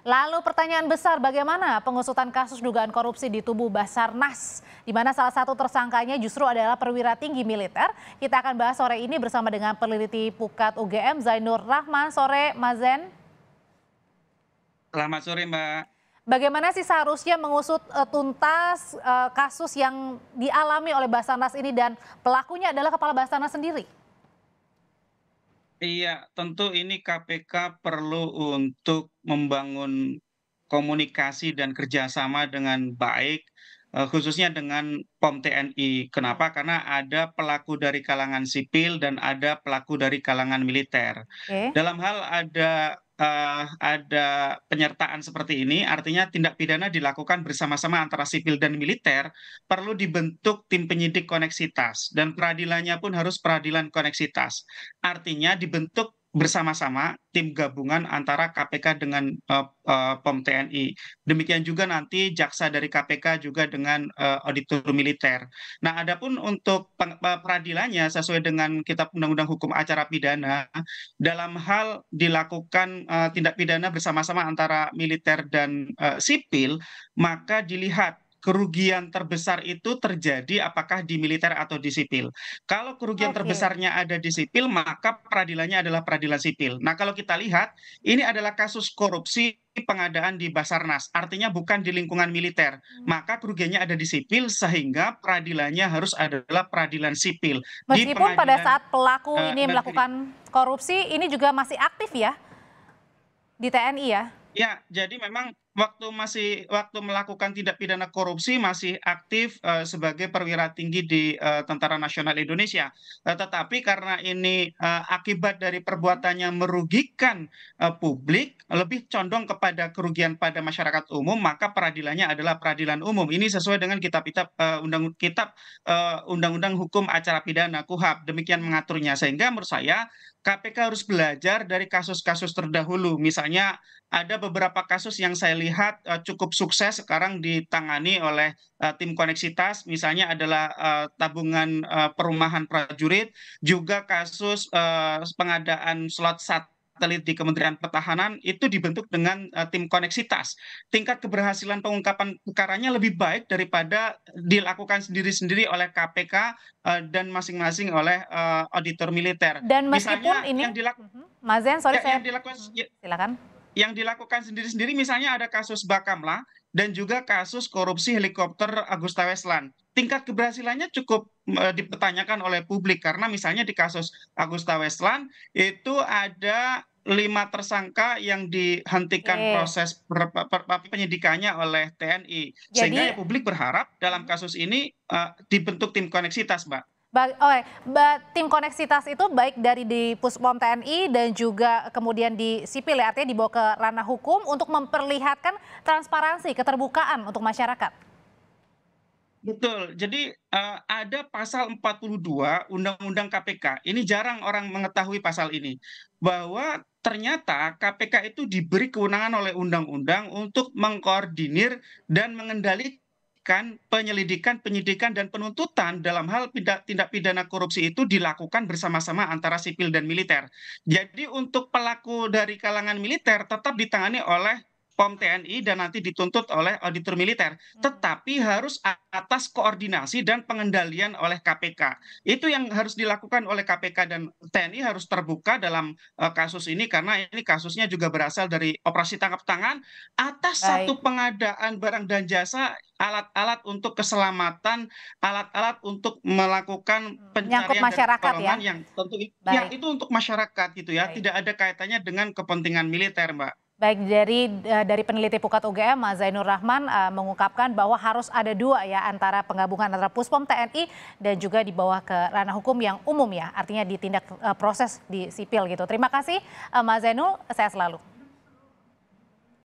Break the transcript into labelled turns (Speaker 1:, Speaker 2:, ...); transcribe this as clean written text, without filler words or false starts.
Speaker 1: Lalu pertanyaan besar, bagaimana pengusutan kasus dugaan korupsi di tubuh Basarnas, di mana salah satu tersangkanya justru adalah perwira tinggi militer. Kita akan bahas sore ini bersama dengan peneliti Pukat UGM Zainur Rahman. Sore, Mazen.
Speaker 2: Selamat sore, Mbak.
Speaker 1: Bagaimana sih seharusnya mengusut tuntas kasus yang dialami oleh Basarnas ini dan pelakunya adalah kepala Basarnas sendiri?
Speaker 2: Iya, tentu ini KPK perlu untuk membangun komunikasi dan kerjasama dengan baik, khususnya dengan POM TNI. Kenapa? Karena ada pelaku dari kalangan sipil dan ada pelaku dari kalangan militer.
Speaker 1: Oke.
Speaker 2: Dalam hal ada penyertaan seperti ini, artinya tindak pidana dilakukan bersama-sama antara sipil dan militer, perlu dibentuk tim penyidik koneksitas dan peradilannya pun harus peradilan koneksitas. Artinya dibentuk bersama-sama tim gabungan antara KPK dengan POM TNI. Demikian juga nanti jaksa dari KPK juga dengan auditor militer. Nah, adapun untuk peradilannya sesuai dengan Kitab Undang-Undang Hukum Acara Pidana, dalam hal dilakukan tindak pidana bersama-sama antara militer dan sipil, maka dilihat kerugian terbesar itu terjadi apakah di militer atau di sipil. Kalau kerugian
Speaker 1: Oke.
Speaker 2: terbesarnya ada di sipil, maka peradilannya adalah peradilan sipil. Nah, kalau kita lihat, ini adalah kasus korupsi pengadaan di Basarnas, artinya bukan di lingkungan militer. Maka kerugiannya ada di sipil, sehingga peradilannya harus adalah peradilan sipil di
Speaker 1: Meskipun pada
Speaker 2: pengadilan
Speaker 1: saat pelaku ini
Speaker 2: negeri.
Speaker 1: melakukan korupsi, ini juga masih aktif ya di TNI ya?
Speaker 2: Ya, jadi memang waktu melakukan tindak pidana korupsi masih aktif, sebagai perwira tinggi di, Tentara Nasional Indonesia. Tetapi karena ini, akibat dari perbuatannya merugikan, publik, lebih condong kepada kerugian pada masyarakat umum, maka peradilannya adalah peradilan umum. Ini sesuai dengan Undang-Undang Hukum Acara Pidana (KUHAP), demikian mengaturnya. Sehingga menurut saya, KPK harus belajar dari kasus-kasus terdahulu. Misalnya ada beberapa kasus yang saya lihat, cukup sukses sekarang ditangani oleh, tim koneksitas, misalnya adalah, tabungan, perumahan prajurit, juga kasus, pengadaan slot satelit di Kementerian Pertahanan, itu dibentuk dengan, tim koneksitas. Tingkat keberhasilan pengungkapan perkaranya lebih baik daripada dilakukan sendiri-sendiri oleh KPK, dan masing-masing oleh, auditor militer.
Speaker 1: Dan meskipun
Speaker 2: Misalnya
Speaker 1: ini, Mazen, sorry
Speaker 2: ya yang
Speaker 1: saya,
Speaker 2: dilakukan
Speaker 1: silakan.
Speaker 2: yang dilakukan sendiri-sendiri, misalnya ada kasus Bakamla dan juga kasus korupsi helikopter Agusta Westland. Tingkat keberhasilannya cukup dipertanyakan oleh publik karena misalnya di kasus Agusta Westland itu ada 5 tersangka yang dihentikan
Speaker 1: Oke.
Speaker 2: proses penyidikannya oleh TNI. Sehingga ya
Speaker 1: Jadi
Speaker 2: publik berharap dalam kasus ini dibentuk tim koneksitas, Mbak.
Speaker 1: Oke, tim koneksitas itu baik dari di Puspom TNI dan juga kemudian di sipil ya, artinya dibawa ke ranah hukum untuk memperlihatkan transparansi, keterbukaan untuk masyarakat.
Speaker 2: Betul. Jadi, ada pasal 42 Undang-Undang KPK, ini jarang orang mengetahui pasal ini, bahwa ternyata KPK itu diberi kewenangan oleh undang-undang untuk mengkoordinir dan mengendalikan penyelidikan, penyidikan, dan penuntutan dalam hal tindak pidana korupsi itu dilakukan bersama-sama antara sipil dan militer. Jadi untuk pelaku dari kalangan militer tetap ditangani oleh POM TNI dan nanti dituntut oleh auditor militer, tetapi harus atas koordinasi dan pengendalian oleh KPK. Itu yang harus dilakukan oleh KPK, dan TNI harus terbuka dalam kasus ini karena ini kasusnya juga berasal dari operasi tangkap tangan atas
Speaker 1: Baik,
Speaker 2: satu pengadaan barang dan jasa, alat-alat untuk keselamatan, alat-alat untuk melakukan
Speaker 1: menyangkut
Speaker 2: pencarian dan
Speaker 1: masyarakat ya.
Speaker 2: pertolongan yang tentu ya
Speaker 1: Baik,
Speaker 2: itu untuk masyarakat gitu ya,
Speaker 1: baik.
Speaker 2: tidak ada kaitannya dengan kepentingan militer, Mbak.
Speaker 1: Baik, dari peneliti Pukat UGM, Mas Zainur Rahman mengungkapkan bahwa harus ada dua ya antara penggabungan antara Puspom TNI dan juga di bawah ke ranah hukum yang umum ya, artinya ditindak proses di sipil gitu. Terima kasih Mas Zainul, saya selalu.